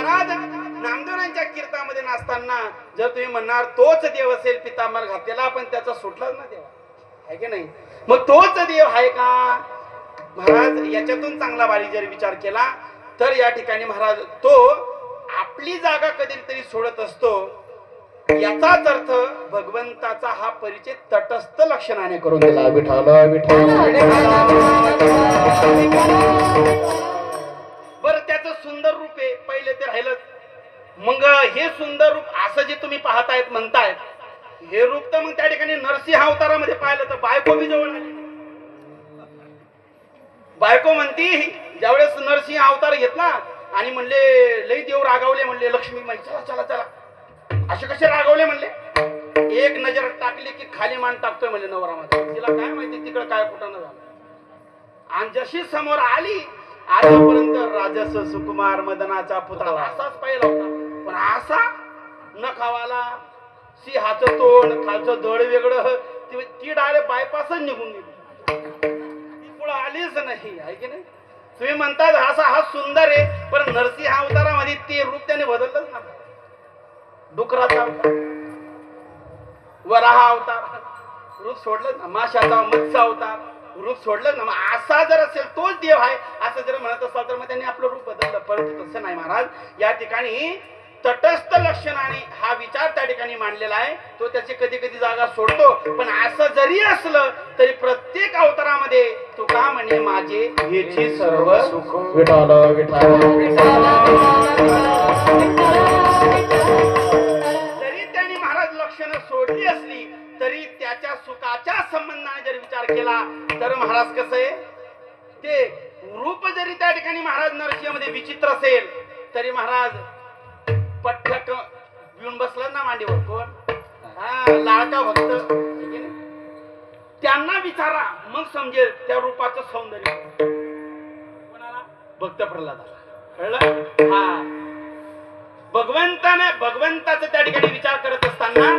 महाराज नामदेवांच्या कीर्तनामध्ये नाचताना जर तुम्ही म्हणणार तोच देव असेल पितांबर घातलेला, पण त्याचा सुटलाच ना देव आहे की नाही? मग तोच देव आहे का महाराज? याच्यातून चांगला बारी जर विचार केला तर या ठिकाणी महाराज तो आपली जागा कधीतरी सोडत असतो, याचाच अर्थ भगवंताचा हा परिचय तटस्थ लक्षणाने करून दिला. विठ्ठल बर त्याचं सुंदर रूप आहे, पहिले ते राहिलं. मग हे सुंदर रूप असं जे तुम्ही पाहतायत म्हणतायत, हे रूप तर मग त्या ठिकाणी नरसिंह अवतारामध्ये पाहिलं तर बायको बी जवळ आली. बायको म्हणती ज्यावेळेस नरसिंह अवतार घेतला आणि म्हणले लई देव रागावले, म्हणले लक्ष्मी माई चला चला चला, असे कसे रागवले म्हणले. एक नजर टाकली की खाली मान टाकतोय म्हणले नवरामध्ये. तिला काय माहिती तिकडे काय कुठं झालं. आणि जशी समोर आली, आतापर्यंत राजस सुकुमार मदनाचा पुतळा असाच पाहिला होता, पण असा नखावाला, सिंहाचं तोंड, खालचं धड वेगळं, ती डायरेक्ट बायपासच निघून गेली, ती पुढे आलीच नाही आहे की नाही? तुम्ही म्हणतात असा हा सुंदर आहे, पण नरसिंह अवतारामध्ये ते रूप त्याने बदललंच ना. डुकराचा अवतार, वराह अवतार रूप सोडलं ना, माशाचा मत्स्य अवतार रूप सोडलं ना. मग असा जर असेल तोच देव आहे असं जर म्हणत असाल तर मग त्यांनी आपलं रूप बदललं. परंतु तसं नाही महाराज. या ठिकाणी तटस्थ लक्षणाने हा विचार त्या ठिकाणी मांडलेला आहे. तो त्याची कधी कधी जागा सोडतो, पण असं जरी असलं तरी प्रत्येक अवतारामध्ये तुका म्हणे माझे हेची सर्व सुख. विठ्ठल विठ्ठल जरी त्यांनी महाराज लक्षणं सोडली असली तरी त्याच्या सुखाच्या संबंधाने जर विचार केला तर महाराज कसं आहे, ते रूप जरी त्या ठिकाणी महाराज नरसिंहमध्ये विचित्र असेल तरी महाराज पठ्ठक येऊन बसला ना मांडीवर. कोण? हा लाडका भक्त. त्यांना विचारा मग समजेल त्या रूपाचं सौंदर्य. कोणाला? भक्त प्रल्हादाला. कळलं? हा भगवंताचं त्या ठिकाणी विचार करत असताना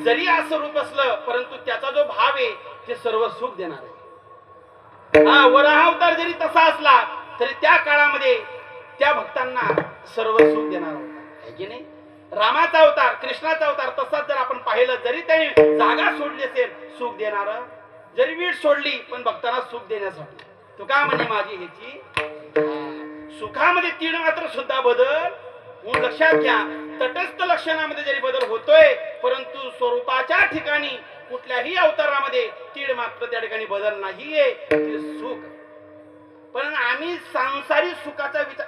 जरी असं रूप असलं परंतु त्याचा जो भाव आहे ते सर्व सुख देणार आहे. हा वराह अवतार जरी तसा असला तरी त्या काळामध्ये त्या भक्तांना सर्व सुख देणार होता आहे की नाही? रामाचा अवतार, कृष्णाचा अवतार तसाच जर आपण पाहिलं, जरी त्याने जागा सोडली असेल सुख देणार, जरी वीट सोडली पण भक्तांना सुख देण्यासाठी. तू का म्हणे माझी ह्याची सुखामध्ये तीळ मात्र सुद्धा बदल म्हणून लक्षात घ्या. तटस्थ लक्षणामध्ये जरी बदल होतोय परंतु स्वरूपाच्या ठिकाणी कुठल्याही अवतारामध्ये तीळ मात्र त्या ठिकाणी बदल नाहीये. ते सुख. पण आम्ही सांसारी सुखाचा विचार,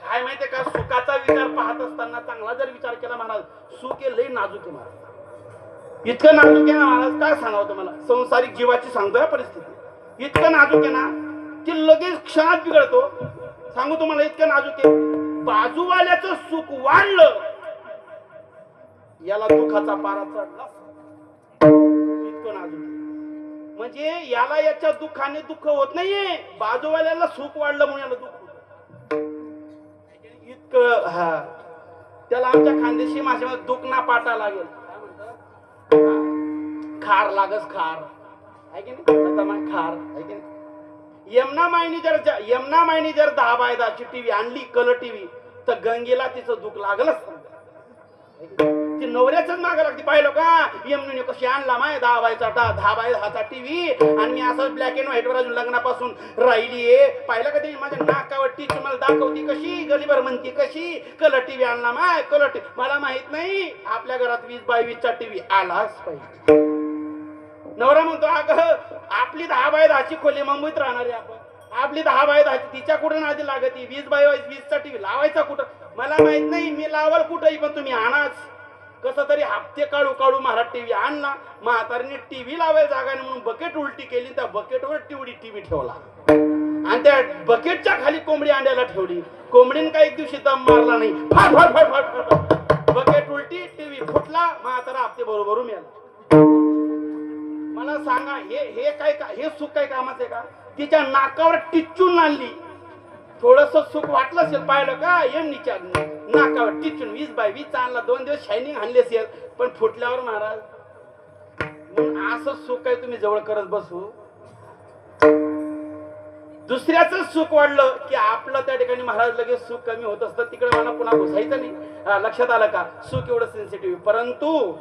काय माहितीये का, सुखाचा विचार पाहत असताना चांगला जर विचार केला महाराज, सुख हे लई नाजूक आहे महाराज. इतकं नाजूक आहे ना महाराज, काय सांगावं तुम्हाला. संसारिक जीवाची सांगतोय परिस्थिती, इतकं नाजूक आहे ना की लगेच क्षणात बिघडतो. सांगू तुम्हाला, इतकं नाजूक आहे. बाजूवाल्याचं सुख वाढलं याला दुःखाचा पारा चढला. इतकं नाजूक. म्हणजे याला याच्या दुःखाने दुःख होत नाहीये, बाजूवाल्याला सुख वाढलं म्हणून याला दुःख होत इतकं. हा त्याला आमच्या खानदेशी भाषेमध्ये दुःख ना पाटा लागेल. खार लागस खार आहे की नाही? खार आहे की नाही? यमुना मायनी जर 10x10 ची टीव्ही आणली, कलर टीव्ही, तर गंगेला तिचं दुःख लागलच. ती नवऱ्याच मागं लागते. पाहिलं का यमुने कशी आणला माय 10x10 चा टीव्ही, आणि मी असं ब्लॅक अँड व्हाईट वर अजून लग्नापासून राहिलीये. पाहिलं का ते माझ्या नाकावर टीच मला दाखवती कशी, गलीभर म्हणती कशी कलर टीव्ही आणला माय, कलर टीव्ही. मला माहित नाही आपल्या घरात 20x20 चा टीव्ही आलाच पाहिजे. नवरा म्हणतो अगं आपली 10x10 ची खोली मुंबईत राहणारी आपण, आपली 10x10 तिच्या कुठे नादी लागती, 20x20 चा टीव्ही लावायचा कुठं. मला माहित नाही, मी लावल कुठंही, पण तुम्ही आणाच. कसं तरी हप्ते काढू काढू महाराज टीव्ही आणला. म्हातारीने टीव्ही लावायला जागा नाही म्हणून बकेट उलटी केली, त्या बकेटवर टीव्ही ठेवला आणि त्या बकेटच्या खाली कोंबडी अंड्याला ठेवली. कोंबडीने काही एक दिवशी दम मारला नाही, फाट फाट फाट फाट फाट बकेट उलटी, टीव्ही फुटला, म्हातारा हप्ते बरोबर मिळाला. मला सांगा हे काय का, हे सुख काय कामाचं आहे का? तिच्या नाकावर टिचून आणली. थोडस सुख वाटलं असेल, पाहिलं का यमनीच्या नाकावर टिचून 20x20 आणला. 2 दिवस शायनिंग आणली असेल, पण फुटल्यावर महाराज असं सुख काय तुम्ही जवळ करत बसू. दुसऱ्याचं सुख वाढलं की आपलं त्या ठिकाणी महाराज लगेच सुख कमी होत असतं. तिकडे मला पुन्हा घुसायचं नाही. लक्षात आलं का? सुख एवढं सेन्सिटिव्ह. परंतु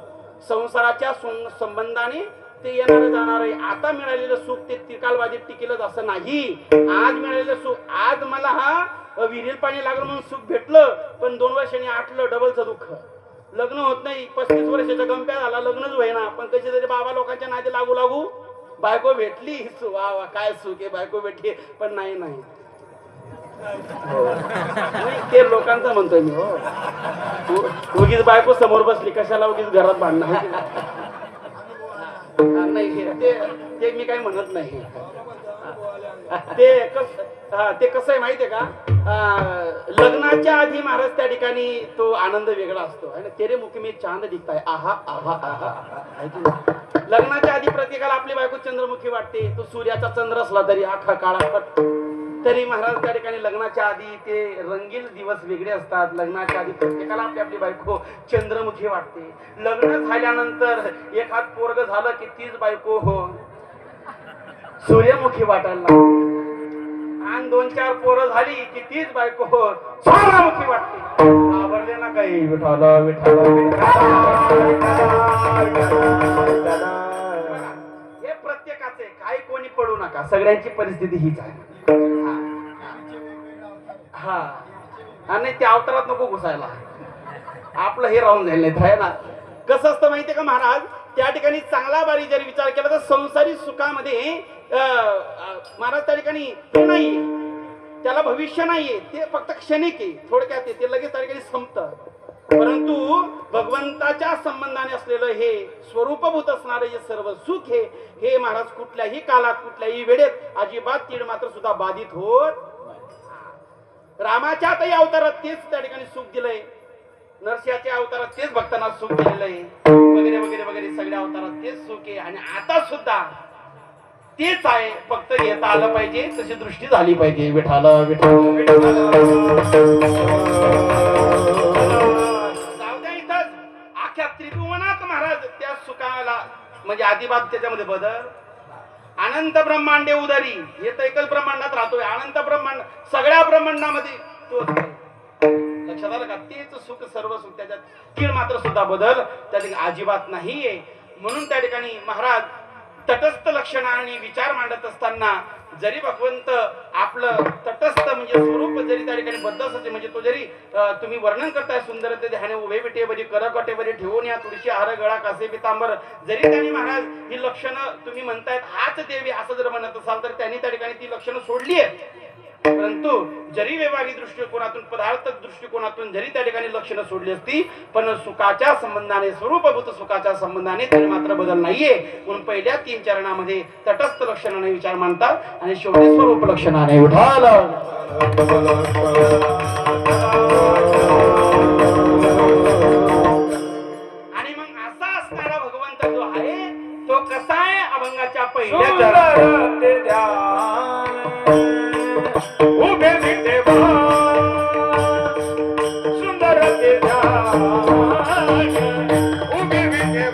संसाराच्या संबंधाने ते येणार जाणार आहे. आता मिळालेलं सुख ते त्रिकालबाधित टिकेलच असं नाही. आज मिळालेलं सुख, आज मला हा विहिरील पाणी लागलं म्हणून सुख भेटलं, पण 2 वर्षांनी आटलं, डबलचं दुःख. लग्न होत नाही, 35 वर्षाचा गंप्या झाला, लग्नच होईना, पण कशी तरी बाबा लोकांच्या नादी लागू लागू बायको भेटली. वा वा काय सुख आहे, बायको भेटली. पण नाही नाही ते लोकांचं म्हणतोय मी. हो, उगीच बायको समोर बसली, कशाला उगीच घरात भांडणार. नाही ते मी काही म्हणत नाही. ते कसं आहे माहितीये का? लग्नाच्या आधी महाराज त्या ठिकाणी तो आनंद वेगळा असतो. आणि तेरे मुख में चांद दिखताय, आहा आहा आहा. लग्नाच्या आधी प्रत्येकाला आपली बायको चंद्रमुखी वाटते. तो सूर्याचा चंद्र असला तरी आखा काळा, तरी महाराज त्या ठिकाणी लग्नाच्या आधी ते रंगील दिवस वेगळे असतात. लग्नाच्या आधी प्रत्येकाला आपली आपली बायको चंद्रमुखी वाटते. लग्न झाल्यानंतर एखाद पोरग झालं की तीच बायको सूर्यमुखी वाटायला लागते. आणि 2-4 पोरं झाली की तीच बायको चंद्रमुखी वाटते. आवडले ना काही विठाला विठाला हे प्रत्येकाचे. काही कोणी पडू नका, सगळ्यांची परिस्थिती हीच आहे. हा, आणि त्या अवतारात नको घुसायला, आपलं हे राहून जाईल नाही ना. कसं असतं माहितीये का महाराज? त्या ठिकाणी चांगला बारी जरी विचार केला तर संसारी सुखामध्ये महाराज त्या ठिकाणी ते नाहीये, त्याला भविष्य नाहीये, ते फक्त क्षणिक आहे. थोडक्यात ते लगेच त्या ठिकाणी संपतं. परंतु भगवंताच्या संबंधाने असलेलं हे स्वरूपभूत असणारं जे सर्व सुख हे महाराज कुठल्याही काळात कुठल्याही वेळेत अजिबात तीड मात्र सुद्धा बाधित होत. रामाच्या काही अवतारात तेच त्या ठिकाणी सुख दिलंय, नरसिंहाच्या अवतारात तेच भक्तांना सुख दिलेलं आहे, वगैरे वगैरे वगैरे सगळ्या अवतारात तेच सुख आहे. आणि आता सुद्धा तेच आहे, फक्त घेता आलं पाहिजे, तशी दृष्टी झाली पाहिजे. विठाला विठाला विठाला. जाऊ द्या इथंच. अख्ख्या त्रिभुवनात महाराज त्या सुखाला म्हणजे आदिबात त्याच्यामध्ये बदल. अनंत ब्रह्मांडे उदारी, हे तर एकच ब्रह्मांडात राहतोय. अनंत ब्रह्मांड, सगळ्या ब्रह्मांडामध्ये तोच. लक्षात आलं का? तेच सुख, सर्व सुख, त्याच्यात कीड मात्र सुद्धा बदल त्या ठिकाणी अजिबात नाहीये. म्हणून त्या ठिकाणी महाराज तटस्थ लक्षणाने विचार मांडत असताना जरी भगवंत आपलं तटस्थ म्हणजे स्वरूप जरी त्या ठिकाणी बद्ध असते, म्हणजे तो जरी तुम्ही वर्णन करताय सुंदरते ध्याने उभे विटे बरी करकटे बरी ठेवून या तुळशी हार गळा कासे पितांबर, जरी त्यांनी महाराज ही लक्षणं तुम्ही म्हणतायत हाच देवी असं जर म्हणत असाल तर त्यांनी त्या ठिकाणी ती लक्षणं सोडली आहेत. परंतु जरी व्यवहारिक दृष्टिकोनातून पदार्थ दृष्टिकोनातून जरी त्या ठिकाणी लक्षणं सोडली असती, पण सुखाच्या संबंधाने स्वरूपभूत सुखाच्या संबंधाने तरी मात्र बदल नाहीये. म्हणून पहिल्या 3 चरणामध्ये तटस्थ लक्षणाने विचार मांडतात आणि शेवटी स्वरूप लक्षणाने उठाला. आणि मग असा असणारा भगवंत जो आहे तो कसा आहे? अभंगाच्या पहिल्या उभे विटे सुंदर ते उभे विटे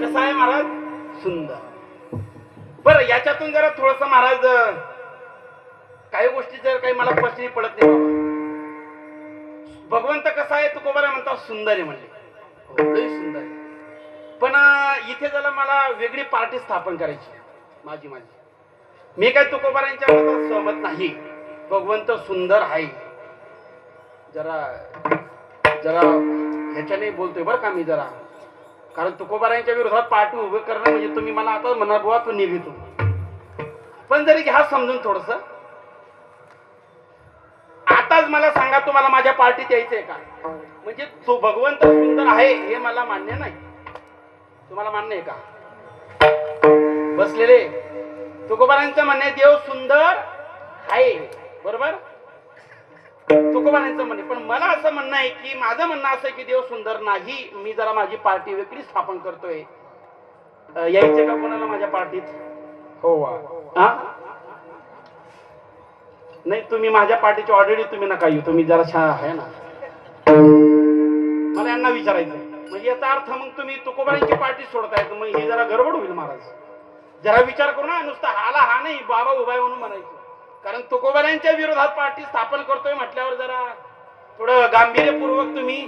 कसं आहे महाराज? सुंदर. बरं, याच्यातून जरा थोडस महाराज काही गोष्टी जर काही मला प्रश्न पडत नाही बाबा. भगवंत कसा आहे? तुकोबारा म्हणतात सुंदर आहे म्हणले. हो, लय सुंदर आहे. पण इथे जरा मला वेगळी पार्टी स्थापन करायची माझी. मी काय तुकोबारांच्या मतात सहमत नाही. भगवंत सुंदर आहे. जरा जरा ह्याच्याने बोलतोय बरं का मी जरा, कारण तुकोबारांच्या विरोधात पार्टी उभे करणं म्हणजे तुम्ही मला आता म्हणा बुवा तू निघतो. पण जरी घ्या समजून थोडस. आताच मला सांगा, तुम्हाला माझ्या पार्टीत यायचंय का? म्हणजे तो भगवंत सुंदर आहे हे मला मान्य नाही. तुम्हाला मान्य आहे का? बसलेले तुकोबारांचं म्हणणे देव सुंदर आहे, बरोबर? तुकोबारांचं म्हणणे. पण मला असं म्हणणं आहे की माझं म्हणणं असं आहे की देव सुंदर नाही. मी जरा माझी पार्टी वेगळी स्थापन करतोय. यायचे का कोणाला माझ्या पार्टीत? हो वा. नाही, तुम्ही माझ्या पार्टीची ऑलरेडी तुम्ही नका येऊ. तुम्ही जरा छान आहे ना. मला यांना विचारायचं म्हणजे याचा अर्थ मग तुम्ही तुकोबारांची पार्टी सोडताय. मग ही जरा गडबड होईल महाराज. जरा विचार करू ना. नुसता हाला हा नाही, बाबा उभा म्हणून म्हणायचं. कारण तुकोबारांच्या विरोधात पार्टी स्थापन करतोय म्हटल्यावर जरा थोडं गांभीर्यपूर्वक तुम्ही